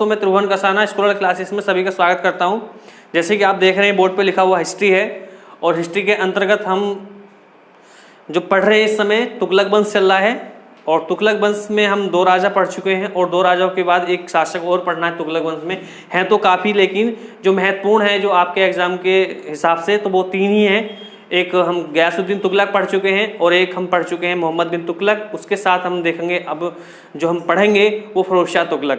दोस्तों, मैं त्रिभुवन Kasana school classes में सभी का स्वागत करता हूं। जैसे कि आप देख रहे हैं बोर्ड पे लिखा हुआ हिस्ट्री है और हिस्ट्री के अंतर्गत हम जो पढ़ रहे हैं इस समय तुगलक वंश चल रहा है और तुगलक वंश में हम 2 राजा पढ़ चुके हैं और 2 राजाओं के बाद एक शासक और पढ़ना है तुगलक वंश में। हैं तो काफ़ी, लेकिन जो महत्वपूर्ण है जो आपके एग्जाम के हिसाब से तो वो 3 ही हैं। एक हम गयासुद्दीन तुगलक पढ़ चुके हैं और एक हम पढ़ चुके हैं मोहम्मद बिन तुगलक। उसके साथ हम देखेंगे अब जो हम पढ़ेंगे वो फिरोज शाह तुगलक।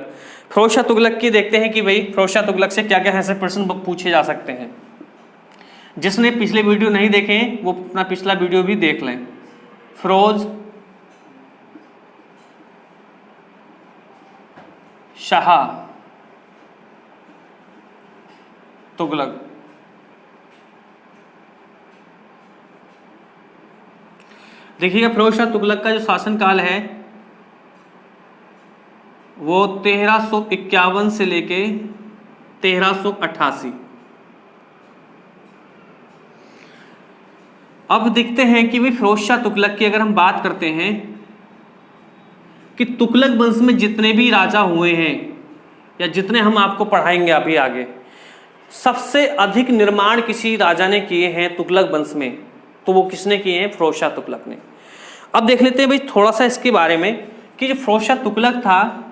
फिरोज शाह तुगलक की देखते हैं कि भाई फिरोज शाह तुगलक से क्या क्या ऐसे प्रश्न पूछे जा सकते हैं। जिसने पिछले वीडियो नहीं देखे हैं वो अपना पिछला वीडियो भी देख लें। फिरोज शाह तुगलक। देखिएगा फिरोज शाह तुगलक का जो शासनकाल है वो 1351 से लेके 1388। अब देखते हैं कि भाई फिरोज शाह तुगलक की अगर हम बात करते हैं कि तुगलक वंश में जितने भी राजा हुए हैं या जितने हम आपको पढ़ाएंगे अभी आगे, सबसे अधिक निर्माण किसी राजा ने किए हैं तुगलक वंश में, तो वो किसने किए हैं? फिरोज शाह तुगलक ने। अब देख लेते हैं भाई थोड़ा सा इसके बारे में कि जो फिरोज शाह तुगलक था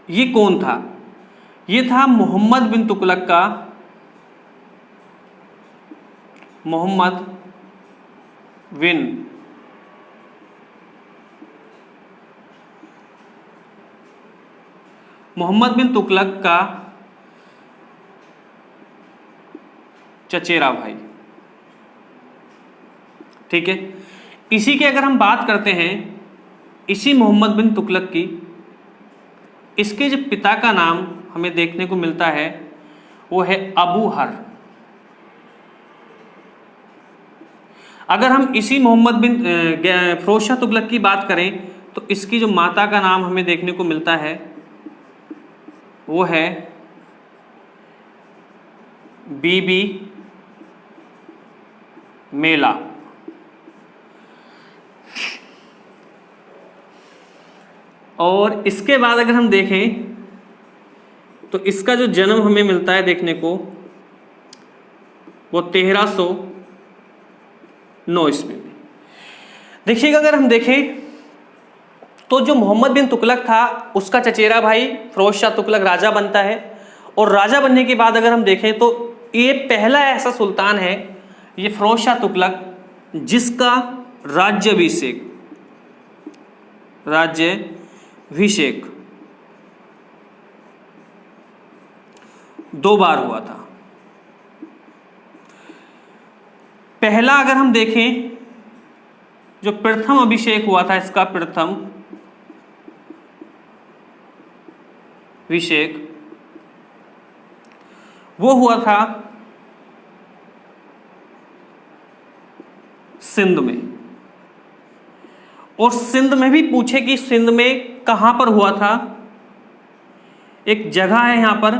ये कौन था? ये था मोहम्मद बिन तुगलक का, मोहम्मद बिन तुगलक का चचेरा भाई। ठीक है, इसी के अगर हम बात करते हैं, इसी मोहम्मद बिन तुगलक की, इसके जो पिता का नाम हमें देखने को मिलता है वो है अबू हर। अगर हम इसी मोहम्मद बिन फिरोज शाह तुगलक की बात करें तो इसकी जो माता का नाम हमें देखने को मिलता है वो है बीबी मेला। और इसके बाद अगर हम देखें तो इसका जो जन्म हमें मिलता है देखने को वो 1309 ईस्वी में। देखिएगा अगर हम देखें तो जो मोहम्मद बिन तुगलक था उसका चचेरा भाई फिरोज शाह तुगलक राजा बनता है और राजा बनने के बाद अगर हम देखें तो ये पहला ऐसा सुल्तान है, ये फिरोज शाह तुगलक, जिसका राज्याभिषेक 2 बार हुआ था। पहला अगर हम देखें जो प्रथम अभिषेक हुआ था, इसका प्रथम अभिषेक वो हुआ था सिंध में। और सिंध में भी पूछे कि सिंध में कहां पर हुआ था, एक जगह है यहां पर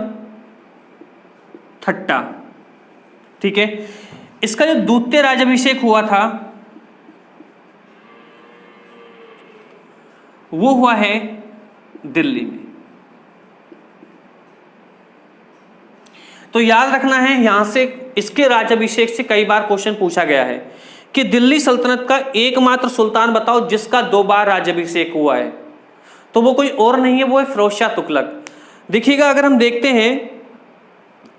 ठट्टा। ठीक है, इसका जो द्वितीय राज्याभिषेक हुआ था वो हुआ है दिल्ली में। तो याद रखना है यहां से, इसके राज्याभिषेक से कई बार क्वेश्चन पूछा गया है कि दिल्ली सल्तनत का एकमात्र सुल्तान बताओ जिसका 2 बार राज्याभिषेक हुआ है, तो वो कोई और नहीं है, वो है फिरोज शाह तुगलक। देखिएगा अगर हम देखते हैं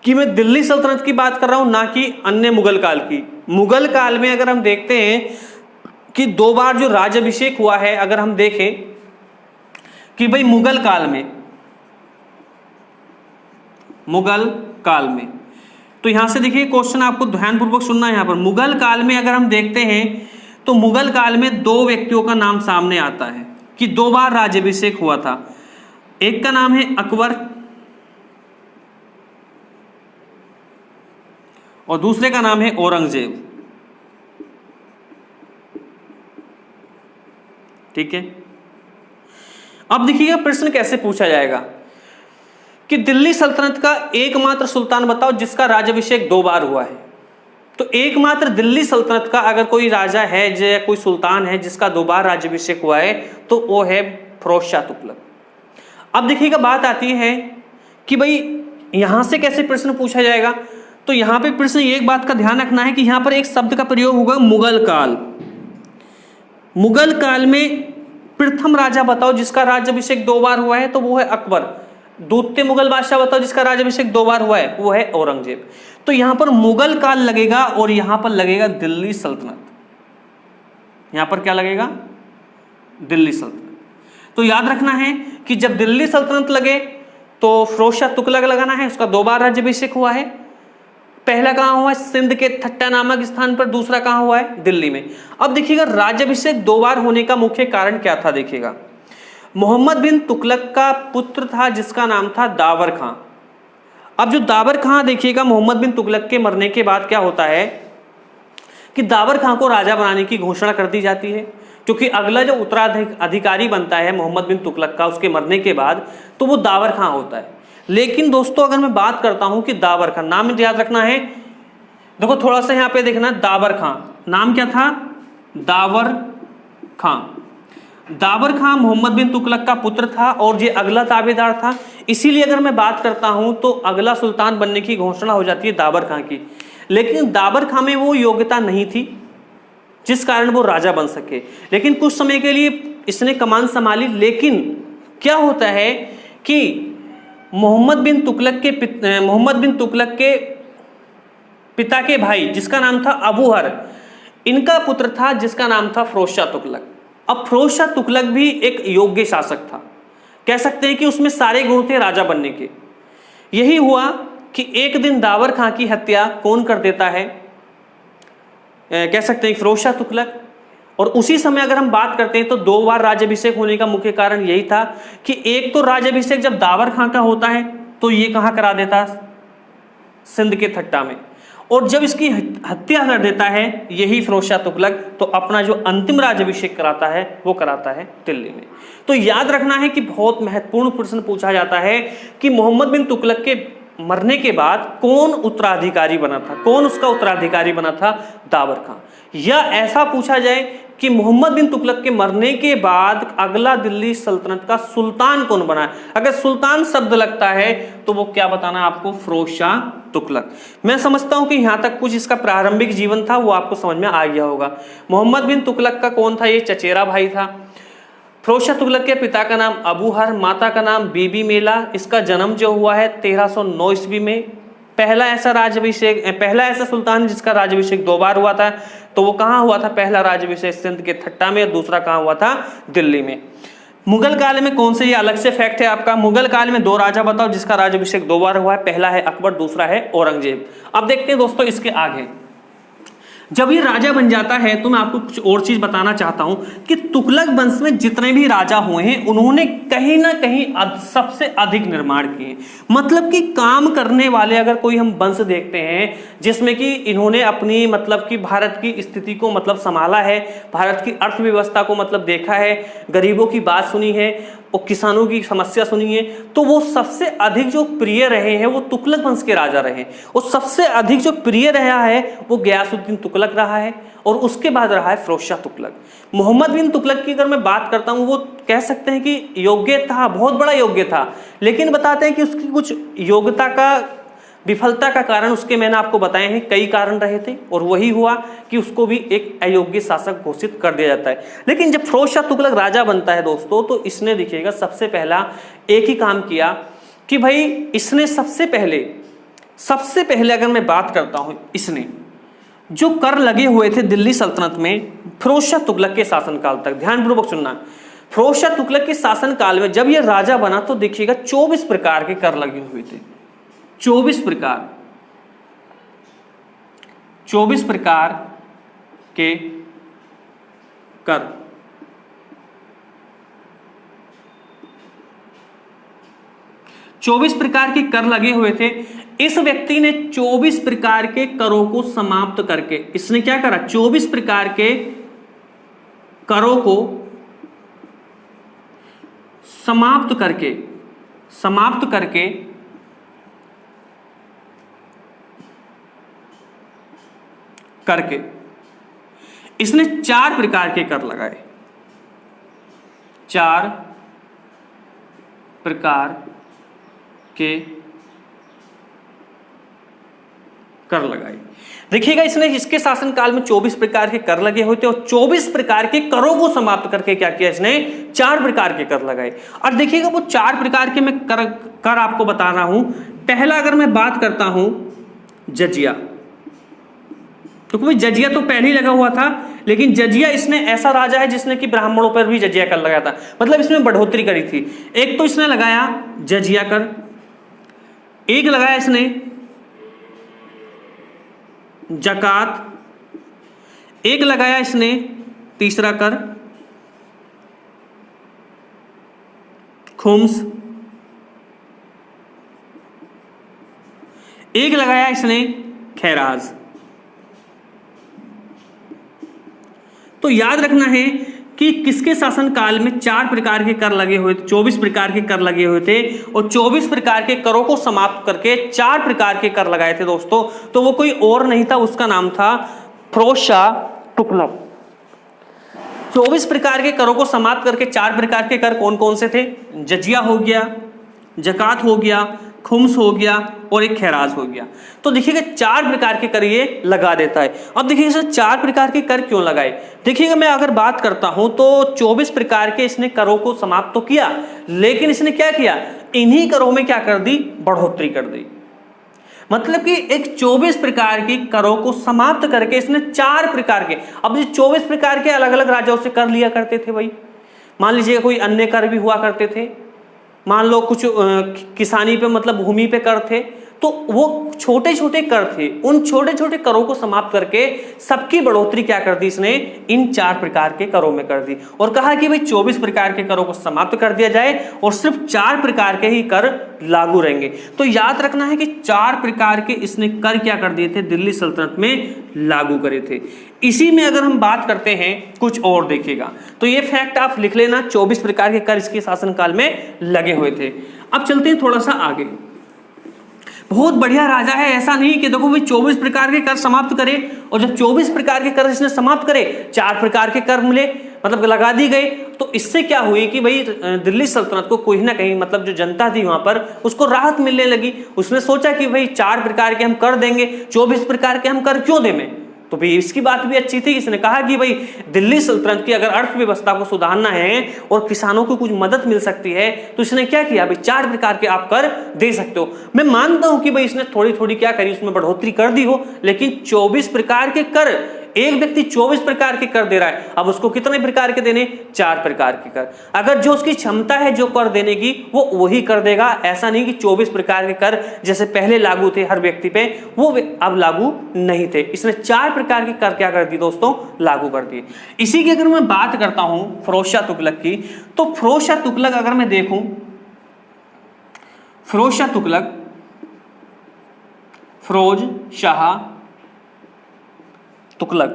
कि मैं दिल्ली सल्तनत की बात कर रहा हूं, ना कि अन्य मुगल काल की। मुगल काल में अगर हम देखते हैं कि 2 बार जो राज्याभिषेक हुआ है, अगर हम देखें कि भाई मुगल काल में तो यहां से देखिए क्वेश्चन आपको ध्यानपूर्वक सुनना है। यहां पर मुगल काल में अगर हम देखते हैं तो मुगल काल में 2 व्यक्तियों का नाम सामने आता है कि 2 बार राज्याभिषेक हुआ था। एक का नाम है अकबर और दूसरे का नाम है औरंगजेब। ठीक है, अब देखिएगा प्रश्न कैसे पूछा जाएगा कि दिल्ली सल्तनत का एकमात्र सुल्तान बताओ जिसका राज्याभिषेक 2 बार हुआ है। तो एकमात्र दिल्ली सल्तनत का अगर कोई राजा है या कोई सुल्तान है जिसका 2 बार राज्याभिषेक हुआ है तो वो है फिरोज शाह तुगलक। अब देखिएगा बात आती है कि भाई यहां से कैसे प्रश्न पूछा जाएगा। तो यहां पे प्रश्न एक बात का ध्यान रखना है कि यहां पर एक शब्द का प्रयोग होगा मुगल काल। मुगल काल में प्रथम राजा बताओ जिसका राज्याभिषेक 2 बार हुआ है, तो वो है अकबर। द्वितीय मुगल बादशाह बताओ जिसका राज्याभिषेक 2 बार हुआ है, वो है औरंगजेब। तो यहां पर मुगल काल लगेगा और यहां पर लगेगा दिल्ली सल्तनत। यहां पर क्या लगेगा? दिल्ली सल्तनत। तो याद रखना है कि जब दिल्ली सल्तनत लगे तो फिरोज शाह तुगलक लगाना है, उसका 2 बार राज्याभिषेक हुआ है। पहला कहां हुआ है? सिंध के ठट्टा नामक स्थान पर। दूसरा कहां हुआ है? दिल्ली में। अब देखिएगा राज्याभिषेक 2 बार होने का मुख्य कारण क्या था। देखिएगा मोहम्मद बिन तुगलक का पुत्र था जिसका नाम था दावर खां। अब जो दावर खां, देखिएगा मोहम्मद बिन तुगलक के मरने के बाद क्या होता है कि दावर खां को राजा बनाने की घोषणा कर दी जाती है, क्योंकि अगला जो उत्तराधिकारी बनता है मोहम्मद बिन तुगलक का उसके मरने के बाद, तो वो दावर खां होता है। लेकिन दोस्तों अगर मैं बात करता हूं कि दावर खां, नाम याद रखना है, देखो थोड़ा सा यहां पे देखना, दावर खां नाम क्या था? दावर खां। दावर खां मोहम्मद बिन तुगलक का पुत्र था और ये अगला ताबेदार था। इसीलिए अगर मैं बात करता हूं तो अगला सुल्तान बनने की घोषणा हो जाती है दावर खां की। लेकिन दावर खां में वो योग्यता नहीं थी जिस कारण वो राजा बन सके। लेकिन कुछ समय के लिए इसने कमान संभाली। लेकिन क्या होता है कि मोहम्मद बिन तुगलक के पिता के भाई जिसका नाम था अबूहर, इनका पुत्र था जिसका नाम था फिरोज शाह तुगलक। अब फिरोज शाह तुगलक भी एक योग्य शासक था, कह सकते हैं कि उसमें सारे गुण थे राजा बनने के। यही हुआ कि एक दिन दावर खां की हत्या कौन कर देता है? कह सकते हैं फिरोज शाह तुगलक। और उसी समय अगर हम बात करते हैं तो 2 बार राज्याभिषेक होने का मुख्य कारण यही था कि एक तो राज्याभिषेक जब दावर खां का होता है तो ये कहां करा देता? सिंध के ठट्टा में। और जब इसकी हत्या कर देता है यही फिरोज शाह तुगलक, तो अपना जो अंतिम राज्याभिषेक कराता है वो कराता है दिल्ली में। तो याद रखना है कि बहुत महत्वपूर्ण प्रश्न पूछा जाता है कि मोहम्मद बिन तुगलक के मरने के बाद कौन उत्तराधिकारी बना था? कौन उसका उत्तराधिकारी बना था? दावर खां। या ऐसा पूछा जाए कि मोहम्मद बिन तुगलक के मरने के बाद अगला दिल्ली सल्तनत का सुल्तान कौन बना? अगर सुल्तान शब्द लगता है तो वो क्या बताना है आपको? फिरोज शाह तुगलक। मैं समझता हूं कि यहां तक कुछ इसका प्रारंभिक जीवन था वो आपको समझ में आ गया होगा। मोहम्मद बिन तुगलक का कौन था? ये चचेरा भाई था। फिरोज शाह तुगलक के पिता का नाम अबूहर, माता का नाम बीबी मेला। इसका जन्म जो हुआ है 1309 ईस्वी में। पहला ऐसा सुल्तान जिसका राज्याभिषेक 2 बार हुआ था, तो वो कहाँ हुआ था? पहला राज्याभिषेक सिंध के ठट्टा में और दूसरा कहाँ हुआ था? दिल्ली में। मुगल काल में कौन से, ये अलग से फैक्ट है आपका, मुगल काल में 2 राजा बताओ जिसका राज्याभिषेक 2 बार हुआ है। पहला है अकबर, दूसरा है औरंगजेब। अब देखते हैं दोस्तों इसके आगे। जब ये राजा बन जाता है तो मैं आपको कुछ और चीज बताना चाहता हूं कि तुगलक वंश में जितने भी राजा हुए हैं उन्होंने कहीं ना कहीं सबसे अधिक निर्माण किए। मतलब कि काम करने वाले अगर कोई हम वंश देखते हैं जिसमें कि इन्होंने अपनी मतलब कि भारत की स्थिति को मतलब संभाला है, भारत की अर्थव्यवस्था को मतलब देखा है, गरीबों की बात सुनी है और किसानों की समस्या सुनी है, तो वो सबसे अधिक जो प्रिय रहे हैं वो तुगलक वंश के राजा रहे। और सबसे अधिक जो प्रिय रहा है वो गयासुद्दीन तुगलक रहा है और उसके बाद रहा है फिरोज शाह तुगलक। मोहम्मद बिन तुगलक की अगर मैं बात करता हूं वो कह सकते हैं कि योग्य था, बहुत बड़ा योग्य था, लेकिन बताते हैं कि उसकी कुछ योग्यता का विफलता का कारण उसके मैंने आपको बताए हैं, कई कारण रहे थे और वही हुआ कि उसको भी एक अयोग्य शासक घोषित कर दिया जाता है। लेकिन जब फिरोज शाह तुगलक राजा बनता है दोस्तों तो इसने देखिएगा सबसे पहला एक ही काम किया कि भाई इसने सबसे पहले अगर मैं बात करता हूं, इसने जो कर लगे हुए थे दिल्ली सल्तनत में फिरोज शाह तुगलक के शासनकाल तक, ध्यानपूर्वक सुनना, फिरोज शाह तुगलक के शासनकाल में जब यह राजा बना तो देखिएगा 24 प्रकार के कर लगे हुए थे। 24 प्रकार के कर। चौबीस प्रकार के कर लगे हुए थे। इस व्यक्ति ने 24 प्रकार के करों को समाप्त करके, इसने क्या करा? 24 प्रकार के करों को समाप्त करके इसने 4 प्रकार के कर लगाए। 4 प्रकार के कर लगाए। देखिएगा इसने इसके शासनकाल में 24 प्रकार के कर लगे हुए थे और 24 प्रकार के करों को समाप्त करके क्या किया इसने, 4 प्रकार के कर लगाए। और देखिएगा वो 4 प्रकार के मैं कर आपको बता रहा हूं। पहला अगर मैं बात करता हूं जजिया, तो कोई जजिया तो पहले ही लगा हुआ था, लेकिन जजिया इसने ऐसा राजा है जिसने कि ब्राह्मणों पर भी जजिया कर लगाया था, मतलब इसमें बढ़ोतरी करी थी। एक तो इसने लगाया जजिया कर, एक लगाया इसने जकात, एक लगाया इसने तीसरा कर खुम्स, एक लगाया इसने खैराज। तो याद रखना है कि किसके शासनकाल में 4 प्रकार के कर लगे हुए थे, 24 प्रकार के कर लगे हुए थे और 24 प्रकार के करों को समाप्त करके 4 प्रकार के कर लगाए थे दोस्तों। तो वो कोई और नहीं था, उसका नाम था फिरोज शाह तुगलक। 24 प्रकार के करों को समाप्त करके 4 प्रकार के कर कौन कौन से थे, जजिया हो गया, जकात हो गया, खुम्स हो गया और एक खैराज हो गया। तो देखिएगा 4 प्रकार के कर ये लगा देता है। अब देखिए सर 4 प्रकार के कर क्यों लगाए, देखिएगा मैं अगर बात करता हूं तो 24 प्रकार के इसने करों को समाप्त तो किया, लेकिन इसने क्या किया, इन्हीं करों में क्या कर दी, बढ़ोतरी कर दी। मतलब कि एक 24 प्रकार की करों को समाप्त करके इसने 4 प्रकार के, अब ये 24 प्रकार के अलग अलग राजाओं से कर लिया करते थे भाई। मान लीजिए कोई अन्य कर भी हुआ करते थे, मान लो कुछ किसानी पे मतलब भूमि पे कर थे, तो वो छोटे छोटे कर थे, उन छोटे छोटे करों को समाप्त करके सबकी बढ़ोतरी क्या कर दी इसने, इन 4 प्रकार के करों में कर दी और कहा कि भाई 24 प्रकार के करों को समाप्त कर दिया जाए और सिर्फ 4 प्रकार के ही कर लागू रहेंगे। तो याद रखना है कि 4 प्रकार के इसने कर क्या कर दिए थे, दिल्ली सल्तनत में लागू करे थे। इसी में अगर हम बात करते हैं कुछ और देखिएगा, तो ये फैक्ट आप लिख लेना, 24 प्रकार के कर इसके शासनकाल में लगे हुए थे। अब चलते हैं थोड़ा सा आगे। बहुत बढ़िया राजा है, ऐसा नहीं कि देखो भाई 24 प्रकार के कर समाप्त करे और जब 24 प्रकार के कर इसने समाप्त करे 4 प्रकार के कर मिले, मतलब लगा दी गई। तो इससे क्या हुई कि भाई दिल्ली सल्तनत को कहीं ना कहीं मतलब जो जनता थी वहां पर उसको राहत मिलने लगी। उसने सोचा कि भाई 4 प्रकार के हम कर देंगे, 24 प्रकार के हम कर क्यों दें। तो भाई इसकी बात भी अच्छी थी, इसने कहा कि भाई दिल्ली सल्तनत की अगर अर्थव्यवस्था को सुधारना है और किसानों को कुछ मदद मिल सकती है तो इसने क्या किया, भाई 4 प्रकार के आप कर दे सकते हो। मैं मानता हूं कि भाई इसने थोड़ी थोड़ी क्या करी, उसमें बढ़ोतरी कर दी हो, लेकिन 24 प्रकार के कर, एक व्यक्ति 24 प्रकार के कर दे रहा है, अब उसको कितने प्रकार के देने, 4 प्रकार के कर। अगर जो उसकी क्षमता है जो कर देने की वो वही कर देगा, ऐसा नहीं कि 24 प्रकार के कर जैसे पहले लागू थे हर व्यक्ति पे वो अब लागू नहीं थे। इसने 4 प्रकार के कर क्या कर दी दोस्तों, लागू कर दिए। इसी की अगर मैं बात करता हूं फिरोज शाह तुगलक की, तो फिरोज शाह तुगलक अगर मैं देखूं, फिरोज शाह तुगलक, फिरोज शाह तुगलक,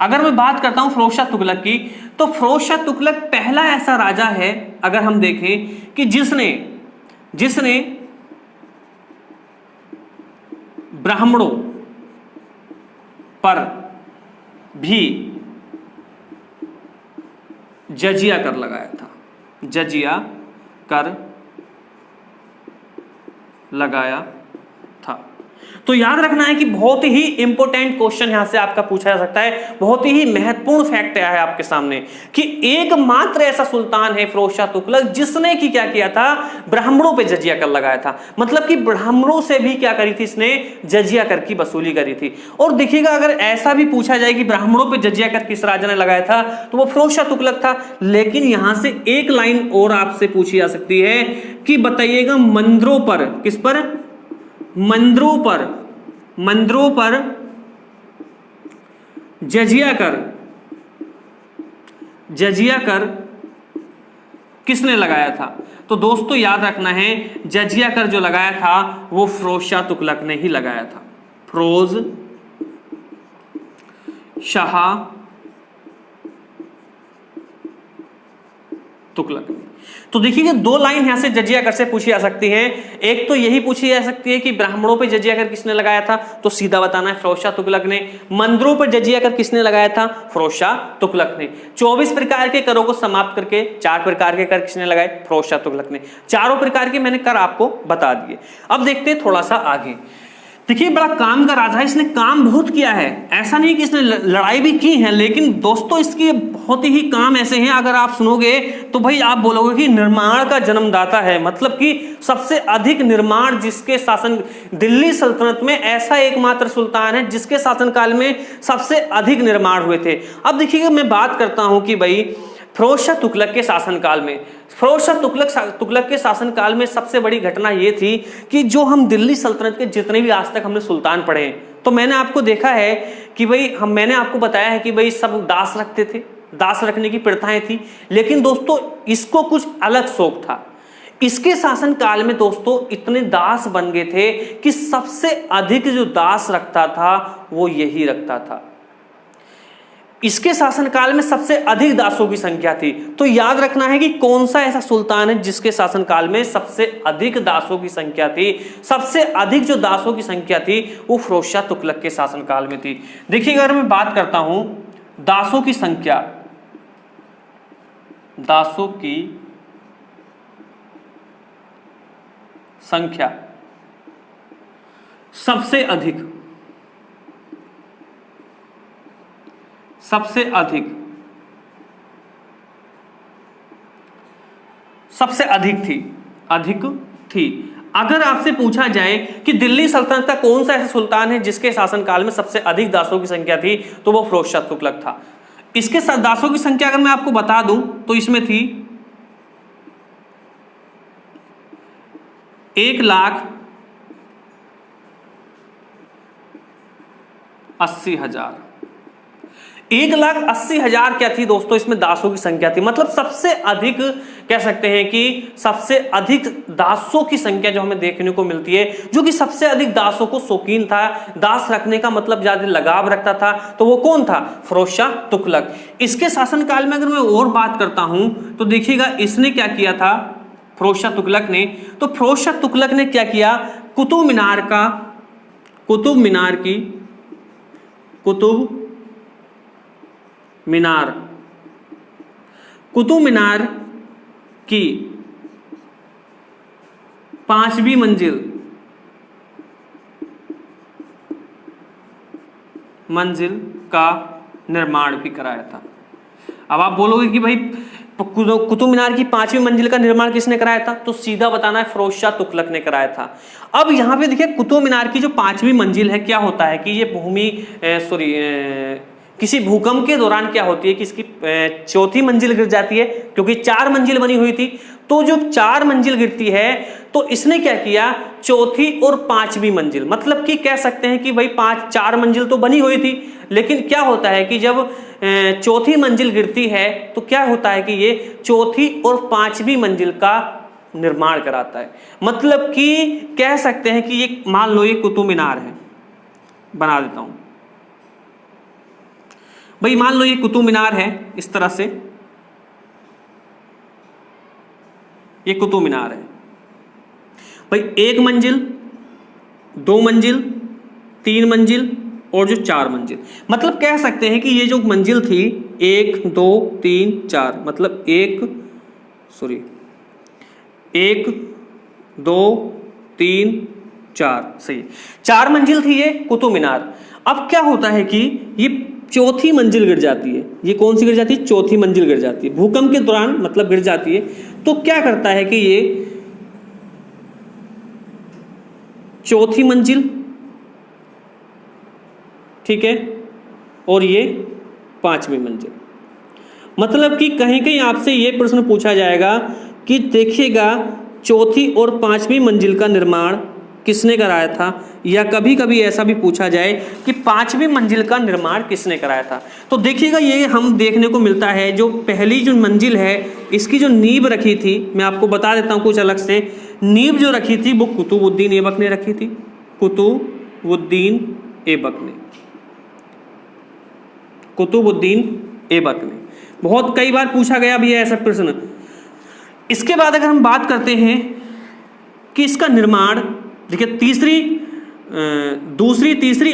अगर मैं बात करता हूं फिरोज शाह तुगलक की, तो फिरोज शाह तुगलक पहला ऐसा राजा है अगर हम देखें कि जिसने ब्राह्मणों पर भी जजिया कर लगाया था, जजिया कर लगाया था। तो याद रखना है कि बहुत ही इंपॉर्टेंट क्वेश्चन यहां से आपका पूछा जा सकता है, बहुत ही महत्वपूर्ण फैक्ट है आपके सामने कि एकमात्र ऐसा सुल्तान है फिरोज शाह तुगलक जिसने की क्या किया था, ब्राह्मणों पे जजिया कर लगाया था। मतलब कि ब्राह्मणों से भी क्या करी थी इसने, जजिया कर की वसूली करी थी। और देखिएगा अगर ऐसा भी पूछा जाए कि ब्राह्मणों पे जजिया कर किस राजा ने लगाया था तो वो फिरोज शाह तुगलक था। लेकिन यहां से एक लाइन और आपसे पूछी जा सकती है कि बताइएगा मंदिरों पर, किस पर, मंदिरों पर जजिया कर किसने लगाया था। तो दोस्तों याद रखना है जजिया कर जो लगाया था वो फिरोज शाह तुगलक ने ही लगाया था। फिरोज शाह तुगलक ने। तो देखिए दो लाइन यहां से जजिया कर से पूछी जा सकती है। एक तो यही पूछी जा सकती है कि ब्राह्मणों पर जजिया कर किसने लगाया था, तो सीधा बताना है फिरोज शाह तुगलक ने। मंदिरों पर जजिया कर किसने लगाया था, फिरोज शाह तुगलक ने। 24 प्रकार के करों को समाप्त करके 4 प्रकार के कर किसने लगाए, फिरोज शाह तुगलक ने। चारों प्रकार के मैंने कर आपको बता दिए। अब देखते हैं थोड़ा सा आगे। देखिए बड़ा काम का राजा है, इसने काम बहुत किया है, ऐसा नहीं कि इसने लड़ाई भी की है, लेकिन दोस्तों इसके बहुत ही काम ऐसे हैं अगर आप सुनोगे तो भाई आप बोलोगे कि निर्माण का जन्मदाता है। मतलब कि सबसे अधिक निर्माण जिसके शासन, दिल्ली सल्तनत में ऐसा एकमात्र सुल्तान है जिसके शासनकाल में सबसे अधिक निर्माण हुए थे। अब देखिएगा मैं बात करता हूं कि भाई फिरोज शाह तुगलक के शासनकाल में, फिरोज शाह तुगलक के शासनकाल में सबसे बड़ी घटना यह थी कि जो हम दिल्ली सल्तनत के जितने भी आज तक हमने सुल्तान पढ़े हैं, तो मैंने आपको देखा है कि भाई मैंने आपको बताया है कि भाई सब दास रखते थे, दास रखने की प्रथाएं थी। लेकिन दोस्तों इसको कुछ अलग शौक था। इसके शासनकाल में दोस्तों इतने दास बन गए थे कि सबसे अधिक जो दास रखता था वो यही रखता था। इसके शासनकाल में सबसे अधिक दासों की संख्या थी। तो याद रखना है कि कौन सा ऐसा सुल्तान है जिसके शासनकाल में सबसे अधिक दासों की संख्या थी। सबसे अधिक जो दासों की संख्या थी वो फिरोज शाह तुगलक के शासनकाल में थी। देखिए अगर मैं बात करता हूं दासों की संख्या, दासों की संख्या सबसे अधिक अधिक थी। अगर आपसे पूछा जाए कि दिल्ली सल्तनत का कौन सा ऐसा सुल्तान है जिसके शासनकाल में सबसे अधिक दासों की संख्या थी, तो वो फिरोज शाह तुगलक था। इसके दासों की संख्या अगर मैं आपको बता दूं तो इसमें थी 1,80,000। 1,80,000 क्या थी दोस्तों, इसमें दासों की संख्या थी। मतलब सबसे अधिक कह सकते हैं कि सबसे अधिक दासों की संख्या जो हमें देखने को मिलती है, जो कि सबसे अधिक दासों को शौकीन था, दास रखने का मतलब ज्यादा लगाव रखता था, तो वो कौन था, फिरोज शाह तुगलक। इसके शासनकाल में अगर मैं और बात करता हूं तो देखिएगा इसने क्या किया था, फिरोज शाह तुगलक ने। तो फिरोज शाह तुगलक ने क्या किया, कुतुब मीनार की 5वीं मंजिल का निर्माण भी कराया था। अब आप बोलोगे कि भाई कुतुब मीनार की 5वीं मंजिल का निर्माण किसने कराया था, तो सीधा बताना है फिरोज शाह तुगलक ने कराया था। अब यहां पे देखिए कुतुब मीनार की जो 5वीं मंजिल है, क्या होता है कि ये किसी भूकंप के दौरान क्या होती है कि इसकी 4थी मंजिल गिर जाती है, क्योंकि 4 मंजिल बनी हुई थी। तो जो 4 मंजिल गिरती है तो इसने क्या किया, 4थी और 5वीं मंजिल, मतलब कि कह सकते हैं कि भाई 4 मंजिल तो बनी हुई थी, लेकिन क्या होता है कि जब 4थी मंजिल गिरती है तो क्या होता है कि ये 4थी और 5वीं मंजिल का निर्माण कराता है। मतलब कि कह सकते हैं कि ये मान लो ये कुतुब मीनार है, बना देता हूं भाई, मान लो ये कुतुब मीनार है, इस तरह से ये कुतुब मीनार है भाई, 1 मंजिल, 2 मंजिल, 3 मंजिल और जो 4 मंजिल, मतलब कह सकते हैं कि ये जो मंजिल थी 1 2 3 4, मतलब 1 2 3 4, सही, 4 मंजिल थी ये कुतुब मीनार। अब क्या होता है कि ये 4थी मंजिल गिर जाती है। ये कौन सी गिर जाती है, 4थी मंजिल गिर जाती है, भूकंप के दौरान मतलब गिर जाती है। तो क्या करता है कि ये 4थी मंजिल, ठीक है, और ये 5वीं मंजिल, मतलब कि कहीं कहीं आपसे ये प्रश्न पूछा जाएगा कि देखिएगा 4थी और 5वीं मंजिल का निर्माण किसने कराया था, या कभी कभी ऐसा भी पूछा जाए कि 5वीं मंजिल का निर्माण किसने कराया था। तो देखिएगा ये हम देखने को मिलता है, जो पहली जो मंजिल है इसकी जो नींव रखी थी, मैं आपको बता देता हूँ कुछ अलग से, नींव जो रखी थी वो कुतुबुद्दीन ऐबक ने रखी थी, कुतुबुद्दीन ऐबक ने। बहुत कई बार पूछा गया भी है ऐसा प्रश्न, इसके बाद अगर हम बात करते हैं कि इसका निर्माण, देखिए दूसरी तीसरी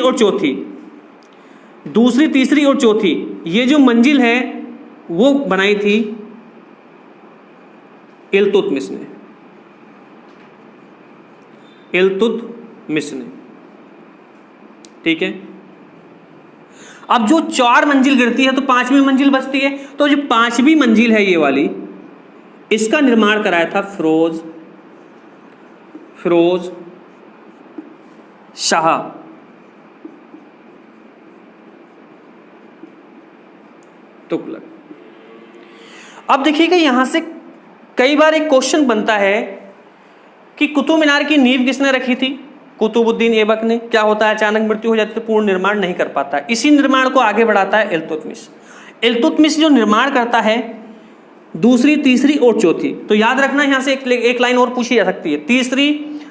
और चौथी ये जो मंजिल है वो बनाई थी इल्तुतमिश ने, ठीक है। अब जो 4 मंजिल गिरती है तो 5वीं मंजिल बचती है, तो जो 5वीं मंजिल है ये वाली, इसका निर्माण कराया था फिरोज शाह तुगलक। अब देखिएगा यहां से कई बार एक क्वेश्चन बनता है कि कुतुब मीनार की नींव किसने रखी थी? कुतुबुद्दीन ऐबक ने। क्या होता है, अचानक मृत्यु हो जाती है तो पूर्ण निर्माण नहीं कर पाता, इसी निर्माण को आगे बढ़ाता है इल्तुतमिश जो निर्माण करता है दूसरी तीसरी और चौथी। तो याद रखना यहां से एक लाइन और पूछी जा सकती है,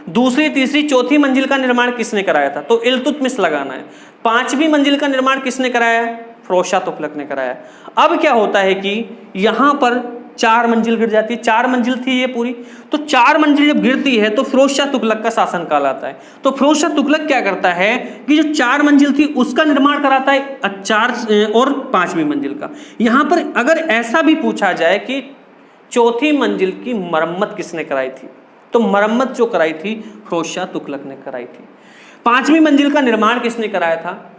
दूसरी तीसरी चौथी मंजिल का निर्माण किसने कराया था? तो इल्तुतमिश लगाना है। 5वीं मंजिल का निर्माण किसने कराया? फिरोज शाह तुगलक ने कराया। अब क्या होता है कि यहां पर 4 मंजिल गिर जाती है, 4 मंजिल थी ये पूरी, तो 4 मंजिल जब गिरती है तो फिरोज शाह तुगलक का शासन काल आता है। तो फिरोज शाह तुगलक क्या करता है कि जो 4 मंजिल थी उसका निर्माण कराता है 4 और 5वीं मंजिल का। यहां पर अगर ऐसा भी पूछा जाए कि चौथी मंजिल की मरम्मत किसने कराई थी, तो मरम्मत जो कराई थी फिरोज शाह तुगलक ने कराई थी। 5वीं मंजिल का निर्माण किसने कराया था?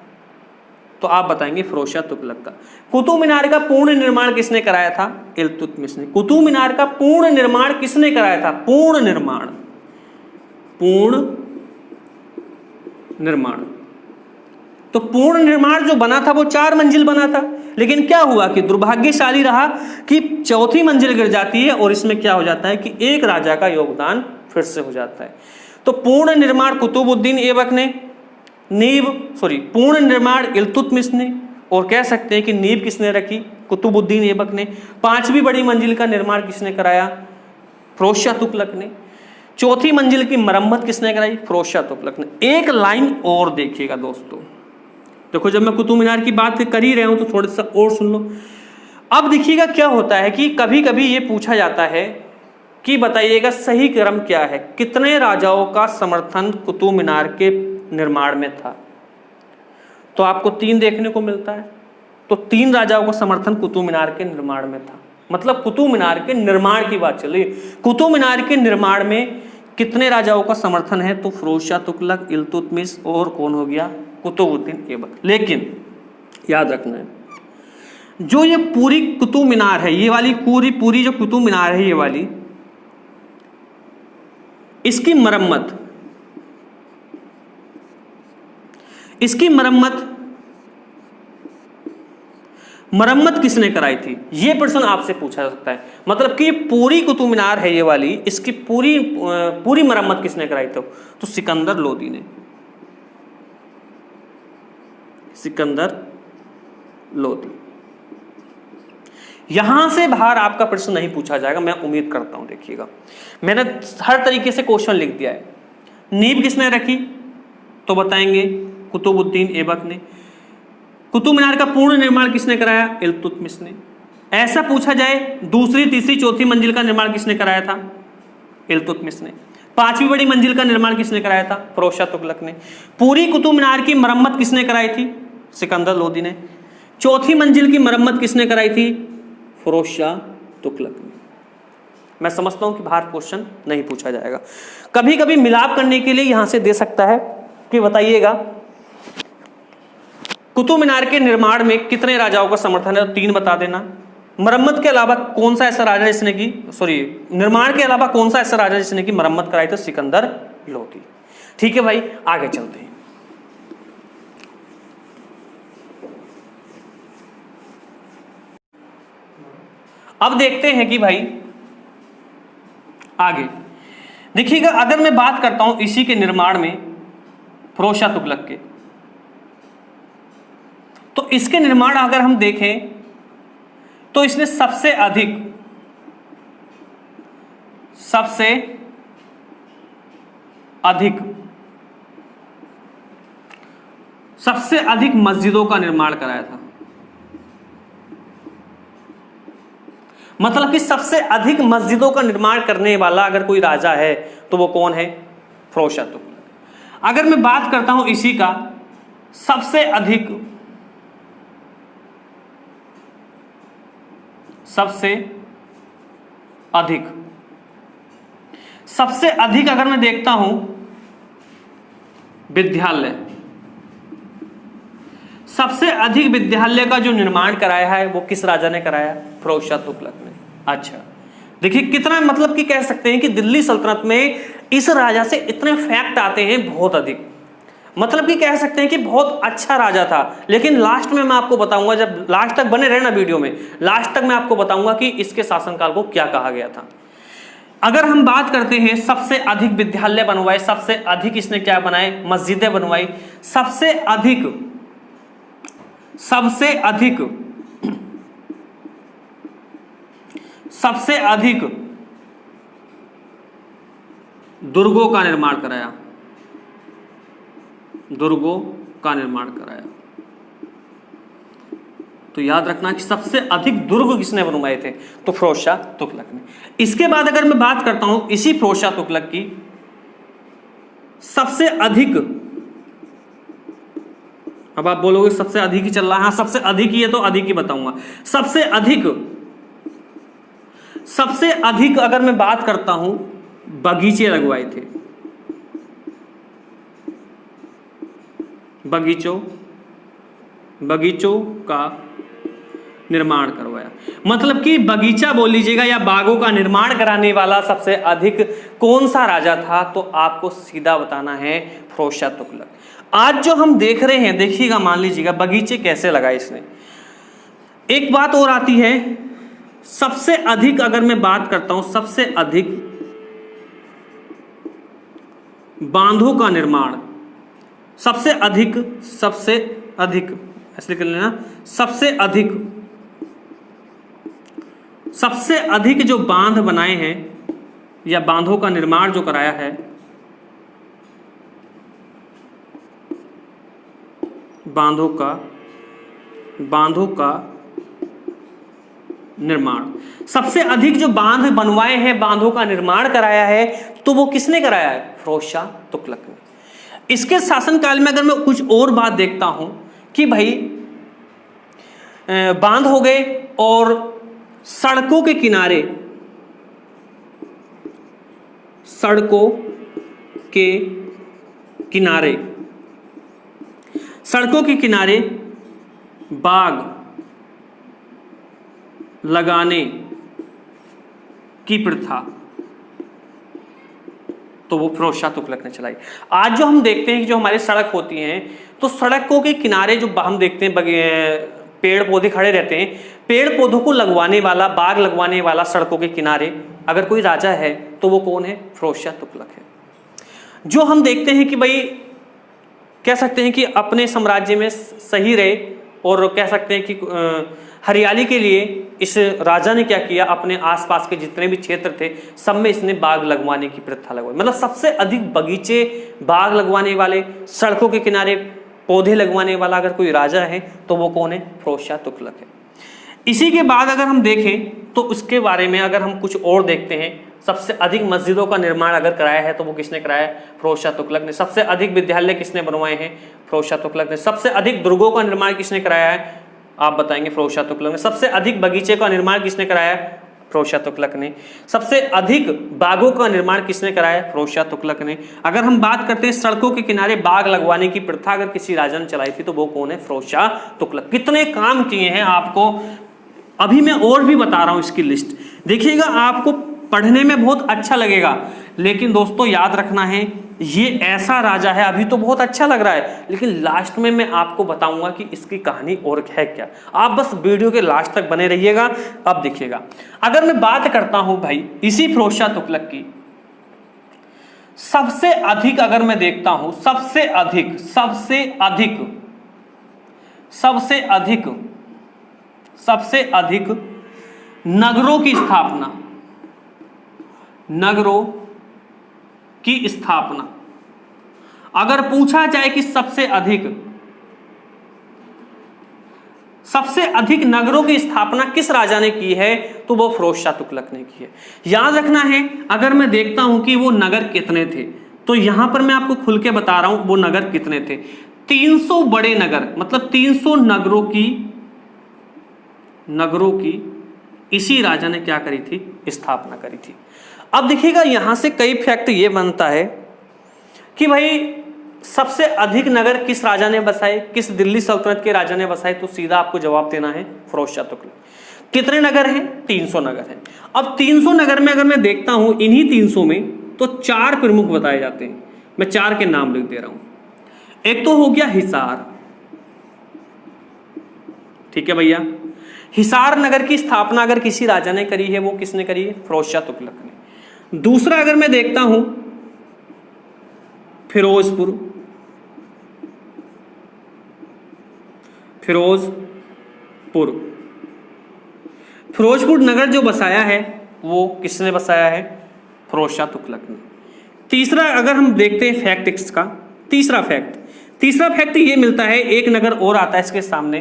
तो आप बताएंगे फिरोज शाह तुगलक का। कुतुब मीनार का पूर्ण निर्माण किसने कराया था? इल्तुतमिश ने। कुतुब मीनार का पूर्ण निर्माण किसने कराया था? पूर्ण निर्माण। तो पूर्ण निर्माण जो बना था वो 4 मंजिल बना था, लेकिन क्या हुआ कि दुर्भाग्यशाली रहा कि चौथी मंजिल गिर जाती है और इसमें क्या हो जाता है कि एक राजा का योगदान फिर से हो जाता है। तो पूर्ण निर्माण कुतुबुद्दीन ऐबक ने, पूर्ण निर्माण इल्तुतमिश ने, और कह सकते हैं कि नींव किसने रखी? कुतुबुद्दीन ऐबक ने। 5वीं बड़ी मंजिल का निर्माण किसने कराया? फिरोज शाह तुगलक ने। चौथी मंजिल की मरम्मत किसने कराई? फिरोज शाह तुगलक ने। एक लाइन और देखिएगा दोस्तों, देखो जब मैं कुतुब मीनार की बात कर ही रहा हूं तो थोड़ा सा और सुन लो। अब देखिएगा क्या होता है कि कभी कभी ये पूछा जाता है कि बताइएगा सही क्रम क्या है, कितने राजाओं का समर्थन कुतुब मीनार के निर्माण में था? तो आपको 3 देखने को मिलता है। तो 3 राजाओं का समर्थन कुतुब मीनार के निर्माण में था, मतलब कुतुब मीनार के निर्माण की बात चल रही है। कुतुब मीनार के निर्माण में कितने राजाओं का समर्थन है? तो फिरोज शाह तुगलक, इल्तुतमिश और कौन हो गया? कुतुबुद्दीन ऐबक। लेकिन याद रखना है, जो ये पूरी कुतुब मीनार है, ये वाली पूरी जो कुतुब मीनार है ये वाली, इसकी मरम्मत किसने कराई थी? ये प्रश्न आपसे पूछा जा सकता है। मतलब कि पूरी कुतुब मीनार है ये वाली, इसकी पूरी मरम्मत किसने कराई थी? तो सिकंदर लोदी ने। यहां से बाहर आपका प्रश्न नहीं पूछा जाएगा, मैं उम्मीद करता हूं। देखिएगा मैंने हर तरीके से क्वेश्चन लिख दिया है। नींव किसने रखी? तो बताएंगे कुतुबुद्दीन ऐबक ने। कुतुब मीनार का पूर्ण निर्माण किसने कराया? इल्तुतमिश ने। ऐसा पूछा जाए दूसरी तीसरी चौथी मंजिल का निर्माण किसने कराया था? इल्तुतमिश ने। 5वीं बड़ी मंजिल का निर्माण किसने कराया था? फिरोज शाह तुगलक ने। पूरी कुतुब मीनार की मरम्मत किसने कराई थी? सिकंदर लोदी ने। चौथी मंजिल की मरम्मत किसने कराई थी? फिरोज शाह तुगलक ने। मैं समझता हूं कि बाहर क्वेश्चन नहीं पूछा जाएगा। कभी कभी मिलाप करने के लिए यहां से दे सकता है कि बताइएगा कुतुब मीनार के निर्माण में कितने राजाओं का समर्थन है? 3 बता देना। मरम्मत के अलावा कौन सा ऐसा राजा जिसने की निर्माण के अलावा कौन सा ऐसा राजा जिसने की मरम्मत कराई? तो सिकंदर लोदी। ठीक है भाई, आगे चलते हैं। अब देखते हैं कि भाई आगे देखिएगा, अगर मैं बात करता हूं इसी के निर्माण में फिरोज शाह तुगलक के, तो इसके निर्माण अगर हम देखें तो इसने सबसे अधिक मस्जिदों का निर्माण कराया था। मतलब कि सबसे अधिक मस्जिदों का निर्माण करने वाला अगर कोई राजा है तो वो कौन है? फिरोज शाह तुगलक। अगर मैं बात करता हूं इसी का सबसे अधिक अगर मैं देखता हूं विद्यालय, सबसे अधिक विद्यालय का जो निर्माण कराया है वो किस राजा ने कराया? फिरोज शाह तुगलक ने। अच्छा, देखिए कितना, मतलब कि कह सकते हैं कि दिल्ली सल्तनत में इस राजा से इतने फैक्ट आते हैं बहुत अधिक, मतलब कि कह सकते हैं कि बहुत अच्छा राजा था। लेकिन लास्ट में मैं आपको बताऊंगा, जब लास्ट तक बने रहना वीडियो में, लास्ट तक मैं आपको बताऊंगा कि इसके शासनकाल को क्या कहा गया था। अगर हम बात करते हैं सबसे अधिक विद्यालय बनवाए, सबसे अधिक इसने क्या बनाए? मस्जिदें बनवाई। सबसे अधिक दुर्गों का निर्माण कराया, तो याद रखना कि सबसे अधिक दुर्ग किसने बनवाए थे? तो फिरोज शाह तुगलक ने। इसके बाद अगर मैं बात करता हूं इसी फिरोज शाह तुगलक की सबसे अधिक, अब आप बोलोगे सबसे अधिक ही चल रहा है, हाँ सबसे अधिक ही है तो अधिक ही बताऊंगा। सबसे अधिक अगर मैं बात करता हूं बगीचे लगवाए थे, बगीचों का निर्माण करवाया। मतलब कि बगीचा बोल लीजिएगा या बागों का निर्माण कराने वाला सबसे अधिक कौन सा राजा था? तो आपको सीधा बताना है फिरोज शाह तुगलक। आज जो हम देख रहे हैं, देखिएगा, मान लीजिएगा बगीचे कैसे लगाए इसने। एक बात और आती है, सबसे अधिक अगर मैं बात करता हूं, सबसे अधिक बांधों का निर्माण, सबसे अधिक ऐसे कर लेना, सबसे अधिक जो बांध बनाए हैं या बांधों का निर्माण जो कराया है, बांधों का निर्माण, सबसे अधिक जो बांध बनवाए हैं, बांधों का निर्माण कराया है, तो वो किसने कराया है? फिरोज शाह तुगलक ने। इसके शासनकाल में अगर मैं कुछ और बात देखता हूं कि भाई बांध हो गए और सड़कों के किनारे बाग लगाने की प्रथा, तो वो फिरोज शाह तुगलक ने चलाई। आज जो हम देखते हैं कि जो हमारी सड़क होती हैं, तो सड़कों के किनारे जो हम देखते हैं पेड़ पौधे खड़े रहते हैं, पेड़ पौधों को लगवाने वाला, बाग लगवाने वाला सड़कों के किनारे अगर कोई राजा है तो वो कौन है? फिरोज शाह तुगलक है। जो हम देखते हैं कि भाई कह सकते हैं कि अपने साम्राज्य में सही रहे और कह सकते हैं कि हरियाली के लिए इस राजा ने क्या किया, अपने आसपास के जितने भी क्षेत्र थे सब में इसने बाग लगवाने की प्रथा लगवाई। मतलब सबसे अधिक बगीचे, बाग लगवाने वाले, सड़कों के किनारे पौधे लगवाने वाला अगर कोई राजा है तो वो कौन है? फिरोज शाह तुगलक है। इसी के बाद अगर हम देखें तो उसके बारे में अगर हम कुछ और देखते हैं, सबसे अधिक मस्जिदों का निर्माण अगर कराया है तो वो किसने कराया है? फिरोज शाह तुगलक ने। सबसे अधिक विद्यालय किसने बनवाए हैं? फिरोज शाह तुगलक ने। सबसे अधिक दुर्गों का निर्माण किसने कराया है? आप बताएंगे, फिरोज शाह तुगलक ने। सबसे अधिक बगीचे का निर्माण किसने कराया है? फिरोज शाह तुगलक ने। सबसे अधिक बागों का निर्माण किसने कराया? फिरोज शाह तुगलक ने। अगर हम बात करते हैं सड़कों के किनारे बाग लगवाने की प्रथा अगर किसी राजा ने चलाई थी तो वो कौन है? फिरोज शाह तुगलक। कितने काम किए हैं आपको, अभी मैं और भी बता रहा हूं इसकी लिस्ट, देखिएगा आपको पढ़ने में बहुत अच्छा लगेगा। लेकिन दोस्तों याद रखना है, ये ऐसा राजा है, अभी तो बहुत अच्छा लग रहा है लेकिन लास्ट में मैं आपको बताऊंगा कि इसकी कहानी और है क्या। आप बस वीडियो के लास्ट तक बने रहिएगा। अब देखिएगा, अगर मैं बात करता हूं भाई इसी फिरोज शाह तुगलक की, सबसे अधिक अगर मैं देखता हूं, सबसे अधिक नगरों की स्थापना अगर पूछा जाए कि सबसे सबसे अधिक नगरों की स्थापना किस राजा ने की है, तो वो फिरोज शाह तुगलक ने की है। याद रखना है, अगर मैं देखता हूं कि वो नगर कितने थे, तो यहां पर मैं आपको खुल के बता रहा हूं वो नगर कितने थे। 300 बड़े नगर, मतलब 300 नगरों की इसी राजा ने क्या करी थी, स्थापना करी थी। अब देखिएगा यहां से कई फैक्ट ये बनता है कि भाई सबसे अधिक नगर किस राजा ने बसाए, किस दिल्ली सल्तनत के राजा ने बसाए, तो सीधा आपको जवाब देना है फिरोज शाह तुगलक। कितने नगर हैं, 300 नगर हैं। अब 300 नगर में अगर मैं देखता हूं इन्हीं 300 में तो 4 प्रमुख बताए जाते हैं। मैं 4 के नाम लिख दे रहा हूं। एक तो हो गया हिसार, ठीक है भैया। हिसार नगर की स्थापना अगर किसी राजा ने करी है, वो किसने करी है, फिरोज शाह तुगलक ने। दूसरा अगर मैं देखता हूं फिरोजपुर नगर जो बसाया है वो किसने बसाया है, फिरोज शाह तुगलक ने। तीसरा अगर हम देखते हैं फैक्ट इसका, तीसरा फैक्ट ये मिलता है, एक नगर और आता है इसके सामने,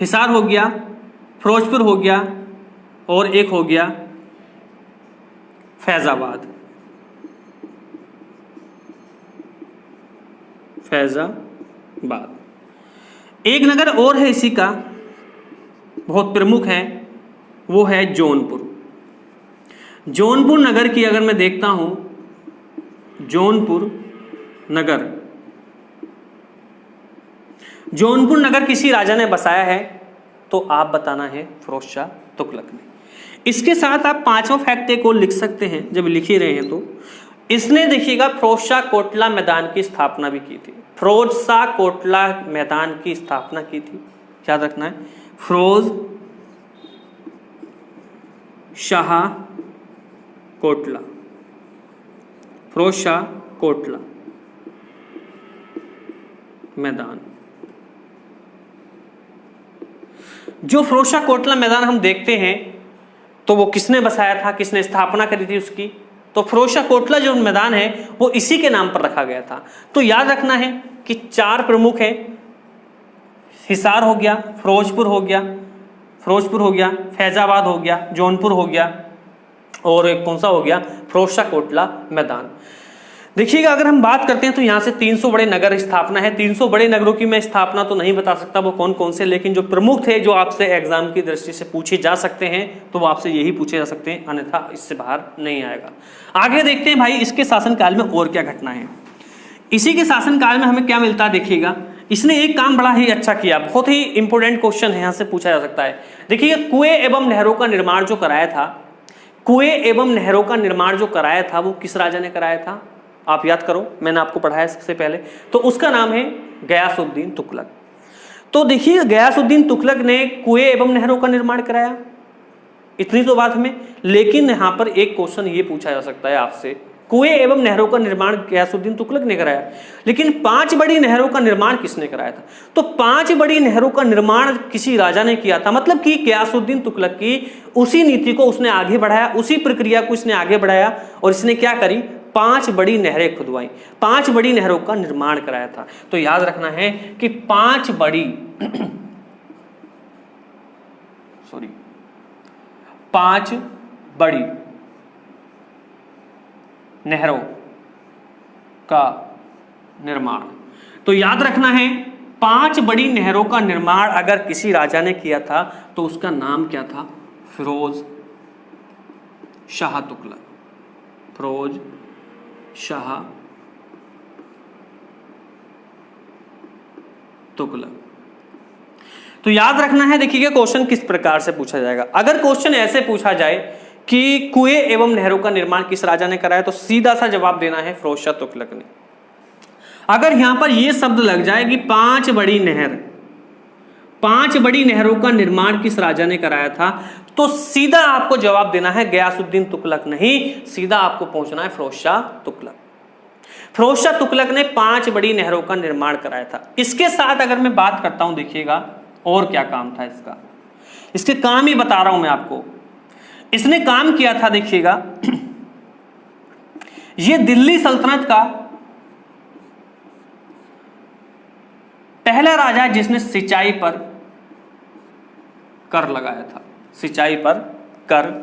हिसार हो गया, फिरोजपुर हो गया और एक हो गया फैजाबाद। एक नगर और है इसी का, बहुत प्रमुख है, वो है जौनपुर नगर की अगर मैं देखता हूं, जौनपुर नगर किसी राजा ने बसाया है, तो आप बताना है फिरोज शाह तुगलक ने। इसके साथ आप 5वां फैक्ट एक और लिख सकते हैं, जब लिख ही रहे हैं तो इसने देखिएगा फिरोज शाह कोटला मैदान की स्थापना भी की थी। फिरोज शाह कोटला मैदान की स्थापना की थी, याद रखना है, फिरोज शाह कोटला मैदान। जो फिरोज शाह कोटला मैदान हम देखते हैं तो वो किसने बसाया था, किसने स्थापना करी थी उसकी, तो फिरोज शाह कोटला जो मैदान है वो इसी के नाम पर रखा गया था। तो याद रखना है कि 4 प्रमुख हैं, हिसार हो गया, फिरोजपुर हो गया, फैजाबाद हो गया, जौनपुर हो गया और एक कौन सा हो गया, फिरोज शाह कोटला मैदान। देखिएगा अगर हम बात करते हैं तो यहाँ से 300 बड़े नगर स्थापना है। 300 बड़े नगरों की मैं स्थापना तो नहीं बता सकता वो कौन कौन से, लेकिन जो प्रमुख थे जो आपसे एग्जाम की दृष्टि से पूछे जा सकते हैं तो वो आपसे यही पूछे जा सकते हैं, अन्यथा इससे बाहर नहीं आएगा। आगे देखते हैं भाई इसके शासनकाल में और क्या घटना है। इसी के शासनकाल में हमें क्या मिलता है, देखिएगा इसने एक काम बड़ा ही अच्छा किया, बहुत ही इंपॉर्टेंट क्वेश्चन है, यहाँ से पूछा जा सकता है। देखिए कुएं एवं नहरों का निर्माण जो कराया था, वो किस राजा ने कराया था, आप याद करो, मैंने आपको पढ़ाया इससे पहले, तो उसका नाम है गयासुद्दीन तुगलक। तो देखिए गयासुद्दीन तुगलक ने कुएं एवं नहरों का निर्माण कराया, इतनी तो बात हमें। लेकिन यहां पर एक क्वेश्चन ये पूछा जा सकता है आपसे, कुएं एवं नहरों का निर्माण गयासुद्दीन तुगलक ने कराया, लेकिन 5 बड़ी नहरों का निर्माण किसने कराया था, तो 5 बड़ी नहरों का निर्माण किसी राजा ने किया था। मतलब कि गयासुद्दीन तुगलक की उसी नीति को उसने आगे बढ़ाया, उसी प्रक्रिया को इसने आगे बढ़ाया और इसने क्या करी, 5 बड़ी नहरें खुदवाई, 5 बड़ी नहरों का निर्माण कराया था। तो याद रखना है कि 5 बड़ी नहरों का निर्माण, तो याद रखना है 5 बड़ी नहरों का निर्माण अगर किसी राजा ने किया था तो उसका नाम क्या था, फिरोज शाह तुगलक। फिरोज शाह तुगलक। तो याद रखना है, देखिए क्वेश्चन किस प्रकार से पूछा जाएगा। अगर क्वेश्चन ऐसे पूछा जाए कि कुएं एवं नहरों का निर्माण किस राजा ने कराया, तो सीधा सा जवाब देना है फिरोज शाह तुगलक ने। अगर यहां पर यह शब्द लग जाए कि 5 बड़ी नहरों का निर्माण किस राजा ने कराया था, तो सीधा आपको जवाब देना है गयासुद्दीन तुगलक नहीं, सीधा आपको पहुंचना है फिरोज शाह तुगलक। फिरोज शाह तुगलक ने 5 बड़ी नहरों का निर्माण कराया था। इसके साथ अगर मैं बात करता हूं, देखिएगा और क्या काम था इसका, इसके काम ही बता रहा हूं मैं आपको। इसने काम किया था, देखिएगा यह दिल्ली सल्तनत का पहला राजा जिसने सिंचाई पर कर लगाया था, सिंचाई पर कर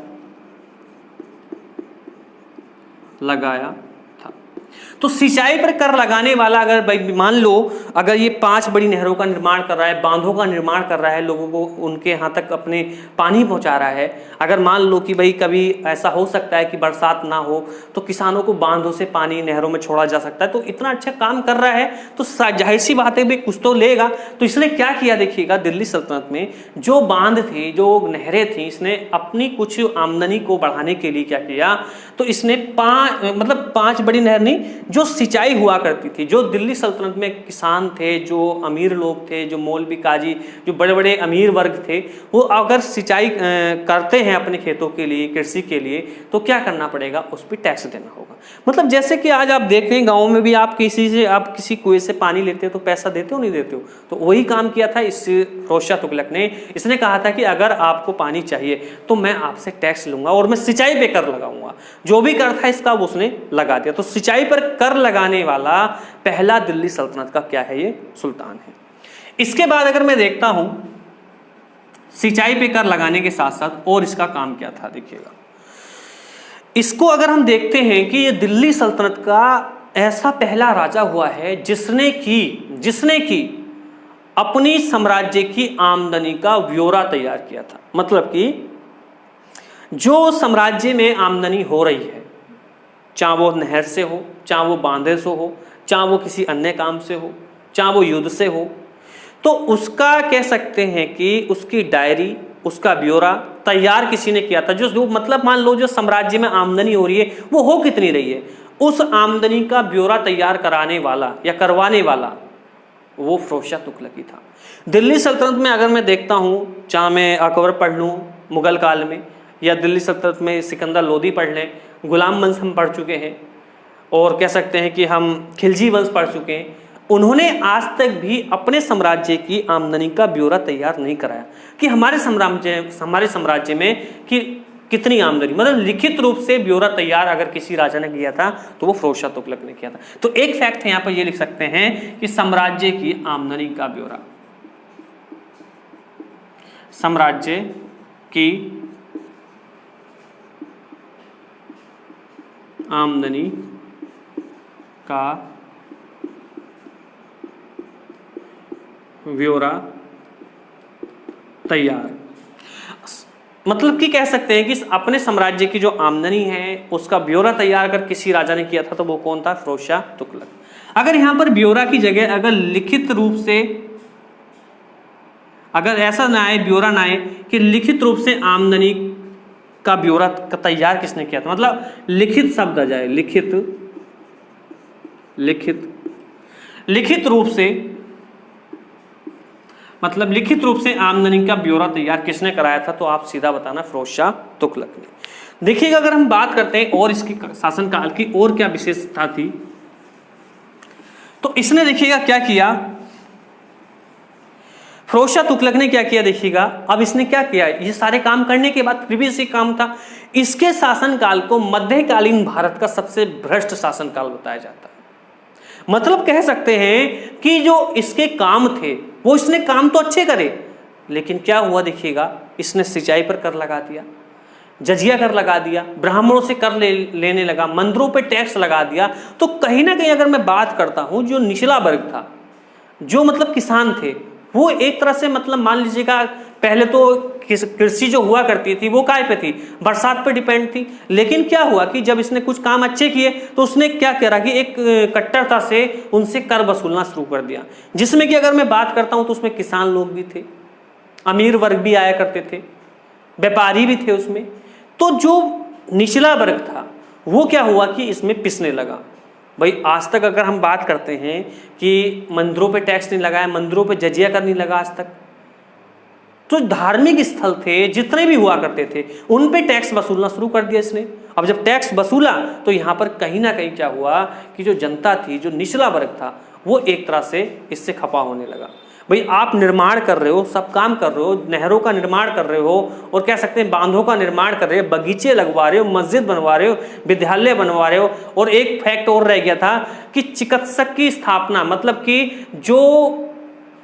लगाया था। तो सिंचाई पर कर लगाने वाला अगर भाई मान लो अगर ये 5 बड़ी नहरों का निर्माण कर रहा है, बांधों का निर्माण कर रहा है, लोगों को उनके यहाँ तक अपने पानी पहुँचा रहा है, अगर मान लो कि भाई कभी ऐसा हो सकता है कि बरसात ना हो तो किसानों को बांधों से पानी नहरों में छोड़ा जा सकता है, तो इतना अच्छा काम कर रहा है तो जाहिर सी बात है भाई कुछ तो लेगा। तो इसने क्या किया देखिएगा, दिल्ली सल्तनत में जो बांध थे, जो नहरें थी, इसने अपनी कुछ आमदनी को बढ़ाने के लिए क्या किया, तो इसने 5 बड़ी नहर नहीं, जो सिंचाई हुआ करती थी, जो दिल्ली सल्तनत में किसान थे, जो अमीर लोग थे, जो मौलवी काजी, जो बड़े बड़े अमीर वर्ग थे, वो अगर सिंचाई करते हैं अपने खेतों के लिए, कृषि के लिए, तो क्या करना पड़ेगा, उस पर टैक्स देना होगा। मतलब जैसे कि आज आप देखें गाँव में भी आप किसी कुएं से पानी लेते हो तो पैसा देते हो नहीं देते हो, तो वही काम किया था इस फिरोज शाह तुगलक ने। इसने कहा था कि अगर आपको पानी चाहिए तो मैं आपसे टैक्स लूंगा और मैं सिंचाई पे कर लगाऊंगा। जो भी कर था इसका उसने लगा दिया। तो सिंचाई पर कर लगाने वाला पहला दिल्ली सल्तनत का क्या है, ये सुल्तान है। इसके बाद अगर मैं देखता हूं सिंचाई पे कर लगाने के साथ साथ और इसका काम क्या था, देखिएगा इसको अगर हम देखते हैं कि ये दिल्ली सल्तनत का ऐसा पहला राजा हुआ है जिसने की अपनी साम्राज्य की आमदनी का ब्यौरा तैयार किया था। मतलब कि जो साम्राज्य में आमदनी हो रही है, चाहे वो नहर से हो, चाहे वो बांधे से हो, चाहे वो किसी अन्य काम से हो, चाहे वो युद्ध से हो, तो उसका कह सकते हैं कि उसकी डायरी, उसका ब्यौरा तैयार किसी ने किया था। जो मतलब मान लो जो साम्राज्य में आमदनी हो रही है वो हो कितनी रही है, उस आमदनी का ब्यौरा तैयार कराने वाला या करवाने वाला वो फिरोज शाह तुगलक ही था। दिल्ली सल्तनत में अगर मैं देखता हूँ, चाहे मैं अकबर पढ़ लूँ मुगल काल में, या दिल्ली सल्तनत में सिकंदर लोदी पढ़ लें, गुलाम वंश हम पढ़ चुके हैं, और कह सकते हैं कि हम खिलजी वंश पढ़ चुके हैं, उन्होंने आज तक भी अपने साम्राज्य की आमदनी का ब्यौरा तैयार नहीं कराया कि हमारे साम्राज्य में कि कितनी आमदनी, मतलब लिखित रूप से ब्यौरा तैयार अगर किसी राजा ने किया था तो वो फिरोज शाह तुगलक ने किया था। तो एक फैक्ट है यहाँ पर ये लिख सकते हैं कि साम्राज्य की आमदनी का ब्यौरा, साम्राज्य की आमदनी का ब्यौरा तैयार, मतलब कि कह सकते हैं कि अपने साम्राज्य की जो आमदनी है उसका ब्यौरा तैयार अगर किसी राजा ने किया था तो वो कौन था, फिरोज शाह तुगलक। अगर यहाँ पर ब्यौरा की जगह अगर लिखित रूप से, अगर ऐसा ना आए, ब्यौरा ना आए कि लिखित रूप से आमदनी का ब्यौरा तैयार किसने किया था, मतलब लिखित शब्द आ जाए, लिखित रूप से, मतलब लिखित रूप से आमदनी का ब्यौरा तैयार किसने कराया था, तो आप सीधा बताना फिरोज शाह तुगलक ने। देखिएगा अगर हम बात करते हैं और इसके शासनकाल की और क्या विशेषता थी, तो इसने देखिएगा क्या किया, फिरोज शाह तुगलक ने क्या किया, देखिएगा अब इसने क्या किया, ये सारे काम करने के बाद फिर भी इसी काम था। इसके शासनकाल को मध्यकालीन भारत का सबसे भ्रष्ट शासनकाल बताया जाता है। मतलब कह सकते हैं कि जो इसके काम थे वो इसने काम तो अच्छे करे, लेकिन क्या हुआ देखिएगा, इसने सिंचाई पर कर लगा दिया, जजिया कर लगा दिया, ब्राह्मणों से कर लेने लगा, मंदिरों पे टैक्स लगा दिया। तो कहीं ना कहीं अगर मैं बात करता हूं, जो निचला वर्ग था, जो मतलब किसान थे, वो एक तरह से मतलब मान लीजिएगा पहले तो कृषि जो हुआ करती थी वो काय पे थी, बरसात पे डिपेंड थी। लेकिन क्या हुआ कि जब इसने कुछ काम अच्छे किए तो उसने क्या करा कि एक कट्टरता से उनसे कर वसूलना शुरू कर दिया, जिसमें कि अगर मैं बात करता हूं तो उसमें किसान लोग भी थे, अमीर वर्ग भी आया करते थे, व्यापारी भी थे उसमें। तो जो निचला वर्ग था वो क्या हुआ कि इसमें पिसने लगा। भाई आज तक अगर हम बात करते हैं कि मंदिरों पे टैक्स नहीं लगाया, मंदिरों पे जजिया कर नहीं लगा आज तक, तो धार्मिक स्थल थे जितने भी हुआ करते थे उन पे टैक्स वसूलना शुरू कर दिया इसने। अब जब टैक्स वसूला तो यहाँ पर कहीं ना कहीं क्या हुआ कि जो जनता थी, जो निचला वर्ग था, वो एक तरह से इससे खपा होने लगा। भाई आप निर्माण कर रहे हो, सब काम कर रहे हो, नहरों का निर्माण कर रहे हो, और कह सकते हैं बांधों का निर्माण कर रहे हो, बगीचे लगवा रहे हो, मस्जिद बनवा रहे हो, विद्यालय बनवा रहे हो, और एक फैक्ट और रह गया था कि चिकित्सक की स्थापना, मतलब कि जो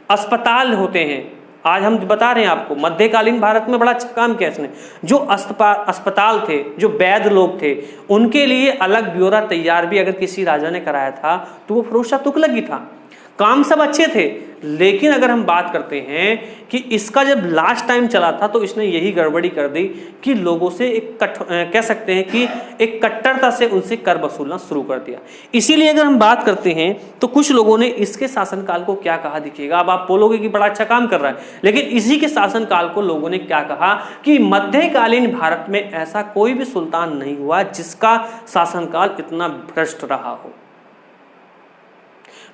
अस्पताल होते हैं, आज हम बता रहे हैं आपको, मध्यकालीन भारत में बड़ा अच्छा काम किया इसने। जो अस्पताल थे, जो वैद्य लोग थे, उनके लिए अलग ब्यौरा तैयार भी अगर किसी राजा ने कराया था तो वो फिरोज शाह तुगलक ही था। काम सब अच्छे थे, लेकिन अगर हम बात करते हैं कि इसका जब लास्ट टाइम चला था तो इसने यही गड़बड़ी कर दी कि लोगों से एक कह सकते हैं कि एक कट्टरता से उनसे कर वसूलना शुरू कर दिया। इसीलिए अगर हम बात करते हैं तो कुछ लोगों ने इसके शासनकाल को क्या कहा दिखेगा। अब आप बोलोगे कि बड़ा अच्छा काम कर रहा है, लेकिन इसी के शासनकाल को लोगों ने क्या कहा कि मध्यकालीन भारत में ऐसा कोई भी सुल्तान नहीं हुआ जिसका शासनकाल इतना भ्रष्ट रहा हो।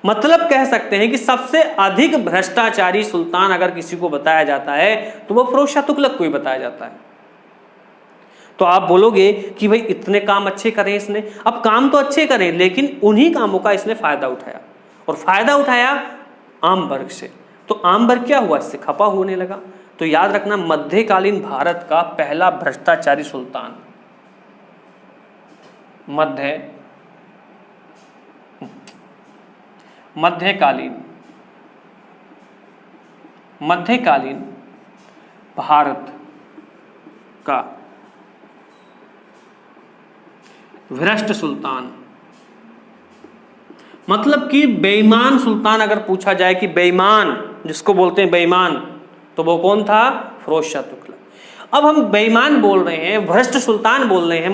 मतलब कह सकते हैं कि सबसे अधिक भ्रष्टाचारी सुल्तान अगर किसी को बताया जाता है तो वो फिरोज शाह तुगलक को ही बताया जाता है। तो आप बोलोगे कि भाई इतने काम अच्छे करे इसने। अब काम तो अच्छे करे, लेकिन उन्हीं कामों का इसने फायदा उठाया, और फायदा उठाया आम वर्ग से। तो आम वर्ग क्या हुआ, इससे खपा होने लगा। तो याद रखना, मध्यकालीन भारत का पहला भ्रष्टाचारी सुल्तान मध्यकालीन भारत का भ्रष्ट सुल्तान, मतलब कि बेईमान सुल्तान अगर पूछा जाए कि बेईमान जिसको बोलते हैं बेईमान, तो वो कौन था, फिरोज शाह तुगलक। अब हम बेईमान बोल रहे हैं, भ्रष्ट सुल्तान बोल रहे हैं।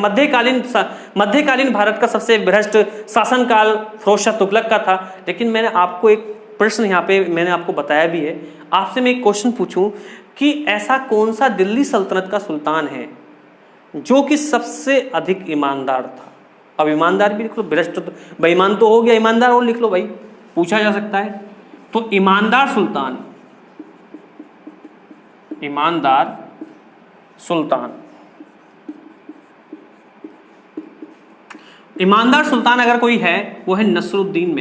मध्यकालीन भारत का सबसे भ्रष्ट शासनकाल फिरोज शाह तुगलक का था। लेकिन मैंने आपको एक प्रश्न यहाँ पे मैंने आपको बताया भी है, आपसे मैं एक क्वेश्चन पूछूं कि ऐसा कौन सा दिल्ली सल्तनत का सुल्तान है जो कि सबसे अधिक ईमानदार था। अब ईमानदार भी लिख लो, भ्रष्ट तो बेईमान तो हो गया, ईमानदार और लिख लो भाई, पूछा जा सकता है। तो ईमानदार सुल्तान अगर कोई है वो है नसरुद्दीन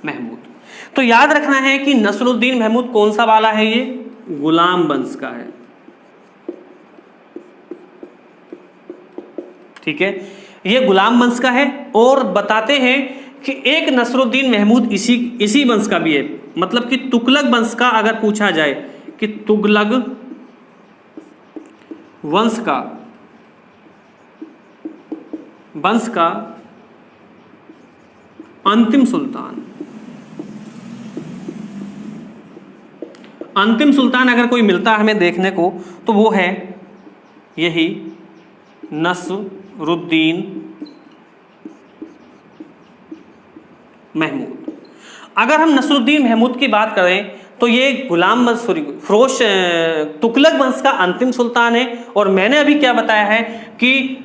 महमूद। तो याद रखना है कि नसरुद्दीन महमूद कौन सा वाला है, ये गुलाम वंश का है। ठीक है, ये गुलाम वंश का है। और बताते हैं कि एक नसरुद्दीन महमूद इसी वंश का भी है। मतलब कि तुगलक वंश का अगर पूछा जाए कि तुगलक वंश का अंतिम सुल्तान अगर कोई मिलता है हमें देखने को, तो वो है यही नसरुद्दीन महमूद। अगर हम नसरुद्दीन महमूद की बात करें तो ये फिरोज तुगलक वंश का अंतिम सुल्तान है। और मैंने अभी क्या बताया है कि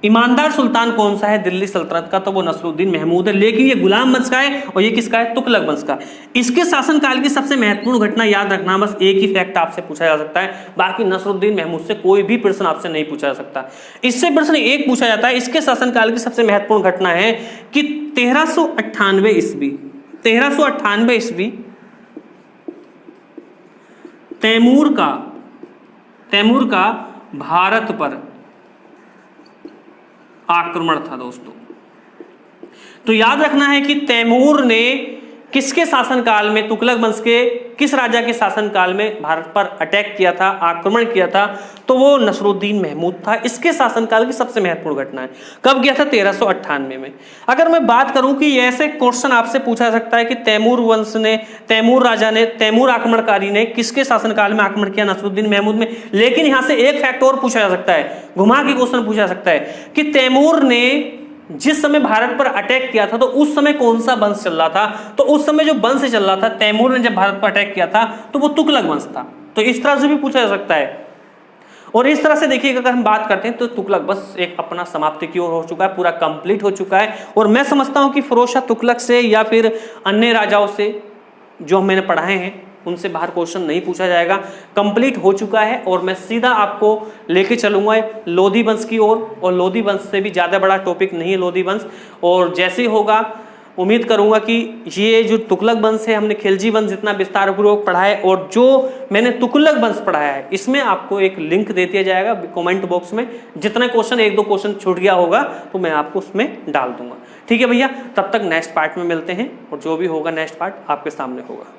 ईमानदार सुल्तान कौन सा है दिल्ली सल्तनत का, तो वो नसरुद्दीन महमूद है। लेकिन ये गुलाम वंश का है और ये किसका है, तुगलक वंश का। इसके शासनकाल की सबसे महत्वपूर्ण घटना याद रखना, बस एक ही फैक्ट आपसे पूछा जा सकता है, बाकी नसरुद्दीन महमूद से कोई भी प्रश्न आपसे नहीं पूछा जा सकता। इससे प्रश्न एक पूछा जाता है, इसके शासनकाल की सबसे महत्वपूर्ण घटना है कि 1398 ईस्वी तैमूर का भारत पर आक्रमण था दोस्तों। तो याद रखना है कि तैमूर ने किसके शासनकाल में, तुगलक वंश के किस राजा के शासनकाल में भारत पर अटैक किया था, आक्रमण किया था, तो वो नसरुद्दीन महमूद था। इसके शासनकाल की सबसे महत्वपूर्ण घटना है। कब किया था, 1398 में। अगर मैं बात करूं कि ऐसे क्वेश्चन आपसे पूछा जा सकता है कि तैमूर आक्रमणकारी ने किसके शासनकाल में आक्रमण किया, नसरुद्दीन महमूद में। लेकिन यहां से एक फैक्ट और पूछा जा सकता है, घुमा के क्वेश्चन पूछा जा सकता है कि तैमूर ने जिस समय भारत पर अटैक किया था तो उस समय कौन सा वंश चल रहा था। तो उस समय जो वंश चल रहा था, तैमूर ने जब भारत पर अटैक किया था तो वो तुगलक वंश था। तो इस तरह से भी पूछा जा सकता है। और इस तरह से देखिएगा, अगर हम बात करते हैं तो तुगलक बस एक अपना समाप्ति की ओर हो चुका है, पूरा कंप्लीट हो चुका है। और मैं समझता हूं कि फिरोज शाह तुगलक से या फिर अन्य राजाओं से जो मैंने पढ़ाए हैं उनसे बाहर क्वेश्चन नहीं पूछा जाएगा, कंप्लीट हो चुका है। और मैं सीधा आपको लेके चलूंगा लोधी वंश की ओर। और लोधी वंश से भी ज़्यादा बड़ा टॉपिक नहीं है लोधी वंश। और जैसे ही होगा उम्मीद करूंगा कि ये जो तुगलक वंश है, हमने खिलजी वंश जितना विस्तार पूर्वक पढ़ा है और जो मैंने तुगलक वंश पढ़ाया है, इसमें आपको एक लिंक दे दिया जाएगा कमेंट बॉक्स में। जितना क्वेश्चन, 1-2 क्वेश्चन छूट गया होगा तो मैं आपको उसमें डाल दूंगा। ठीक है भैया, तब तक नेक्स्ट पार्ट में मिलते हैं और जो भी होगा नेक्स्ट पार्ट आपके सामने होगा।